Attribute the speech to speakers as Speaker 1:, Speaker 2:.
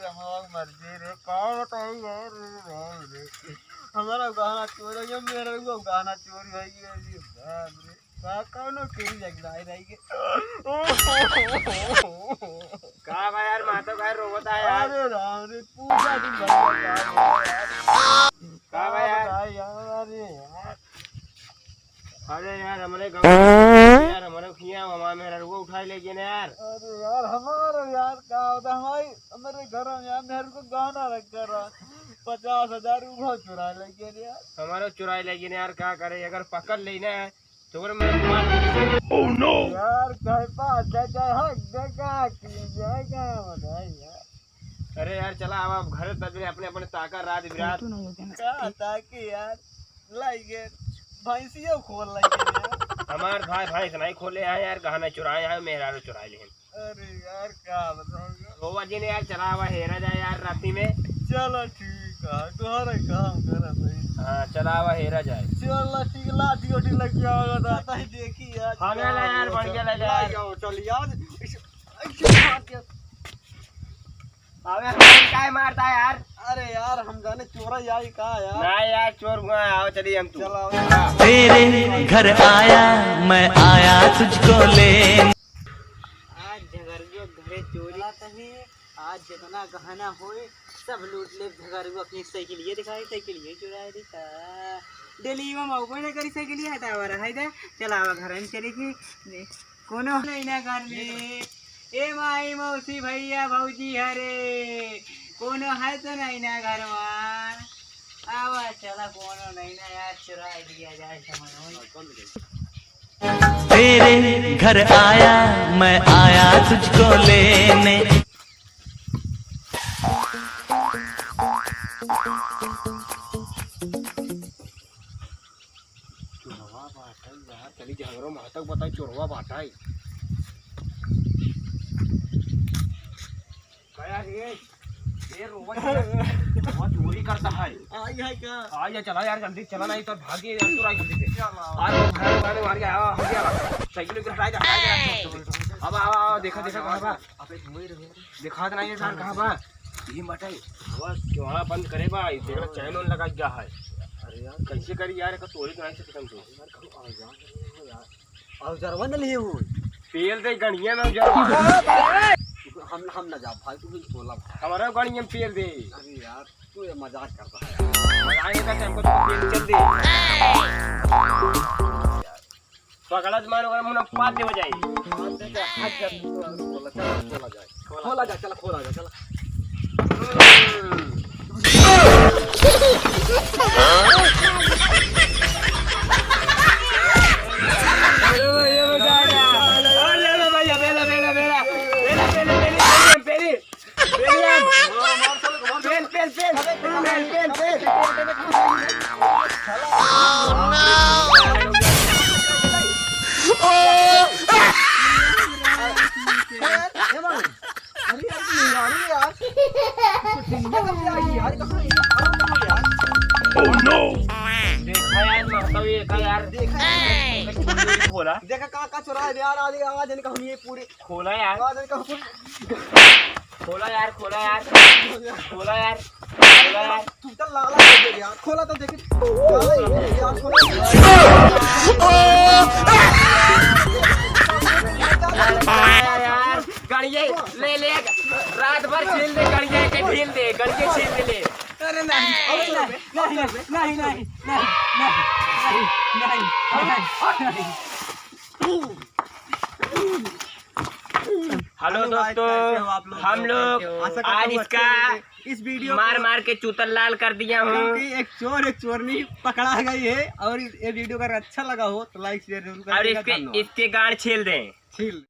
Speaker 1: रमाओ मर्जी रे कौन बताई यार रे हमारा गाना चोरी है मेरा को गाना चोरी है ये बाप रे का कौन केरी जगलाई रही के
Speaker 2: का भाई यार माता का रोता है यार
Speaker 1: अरे राम रे पूजा दिन भर
Speaker 2: का भाई यार
Speaker 1: अरे
Speaker 2: यार हमारे गांव यार हमारे खिया मामा मेरा रुको उठाई लेके ना यार
Speaker 1: अरे यार हमारा यार का होता हमारे घर में यार मेरे को गाना रख कर 50,000 रुपया चुरा लेके यार
Speaker 2: हमारे चुराई लेके यार क्या करे अगर पकड़ लेना है तो फिर मैं ओह नो
Speaker 1: यार कहे पास जाए हक जगह की जगह बताइए यार
Speaker 2: अरे यार चला अब घर तक अपने अपने ताका रात विराट
Speaker 1: क्या ताकि यार लाइए भैंसियों खोल लाइए
Speaker 2: हमार भाई भैंस नहीं खोले हैं यार गहना चुराए हैं मेरा रो चुराए ले
Speaker 1: अरे यार क्या बताऊंगा
Speaker 2: रोवा जी ने यार चला हुआ हेरा जाए यार राती में
Speaker 1: चलो ठीक है तुम्हारा काम करा भाई
Speaker 2: हाँ चला हुआ हेरा जाए
Speaker 1: चलो ठीक लाठी ओठी लग जाओगा तो आता ही देखी यार
Speaker 2: खाने ला यार बढ़िया लगा यार
Speaker 1: चल यार
Speaker 2: अबे हम काय मारता है यार
Speaker 1: अरे यार हम गाने चोरा यार कहा यार
Speaker 2: ना यार चोर हुआ आओ चलिए हम तू
Speaker 1: चलो
Speaker 3: तेरे घर आया मैं आया तुझको लेने
Speaker 1: आज झगड़ियों घरे चोरी है आज जितना गहना होए सब लूट ले झगड़ियों अपनी साइकिल ये दिखाई साइकिल ये चुराए दिखा डेली में मौको ने करी साइकिल ये हटावा रहा है चला घर में चली थी कोनो नहीं ना घर में ए माई मौसी भैया भौजी हरे कोनो है तो नहीं ना घर में आवा चला कोनो नहीं ना यार चुरा दिया जाए सामान
Speaker 3: तेरे घर आया मैं आया तुझको लेने
Speaker 2: चोरवा बाटा यार चली झगड़ो मातक बताई चोरवा बाटा है ये रोवा चोरी करता है
Speaker 1: आई है क्या
Speaker 2: आज चला यार जल्दी चला नहीं तो भागे यार चुराई जल्दी से आज भागे मार गया आओ हम गया साइकिल के हटा अब आओ देखा देखा कहां बा अबे धुए रहे दिखा नहीं है सर कहां बा ये मटाई अब क्यों बंद करे बा तेरा चैन ऑन लगा गया है अरे यार कैसे करी यार का चोरी नहीं से खत्म तो यार कहो आ यार
Speaker 1: और जरवन लिए हो
Speaker 2: तेल दे गणिया में जरा
Speaker 1: हम ना जा भाई तू भी बोला
Speaker 2: हमारा गणिया में तेल दे
Speaker 1: अरे यार तू ये मजाक करता है
Speaker 2: मजाक नहीं करते हमको तो तेल चल दे पकड़ा तो मारो मुना पात दे हो जाएगी
Speaker 1: खोला जा चला खोला जा चला देखा का चुरा है यार आधी आवाज इनका हम ये पूरी
Speaker 2: खोला यार
Speaker 1: आवाज इनका
Speaker 2: खोला यार खोला यार खोला यार
Speaker 1: तू चल लाला दे यार खोला तो देख यार खोला
Speaker 2: यार गणिये ले ले रात भर छील दे गणिये के ढील दे गणिये छील दे ले
Speaker 1: अरे नहीं
Speaker 2: हेलो दोस्तों हम लोग आज इसका
Speaker 1: इस वीडियो
Speaker 2: मार के चूतल लाल कर दिया हूँ
Speaker 1: एक चोरनी पकड़ा गई है और ये वीडियो अगर अच्छा लगा हो तो लाइक शेयर जरूर करें
Speaker 2: और इसके गाड़ छील दें
Speaker 1: छील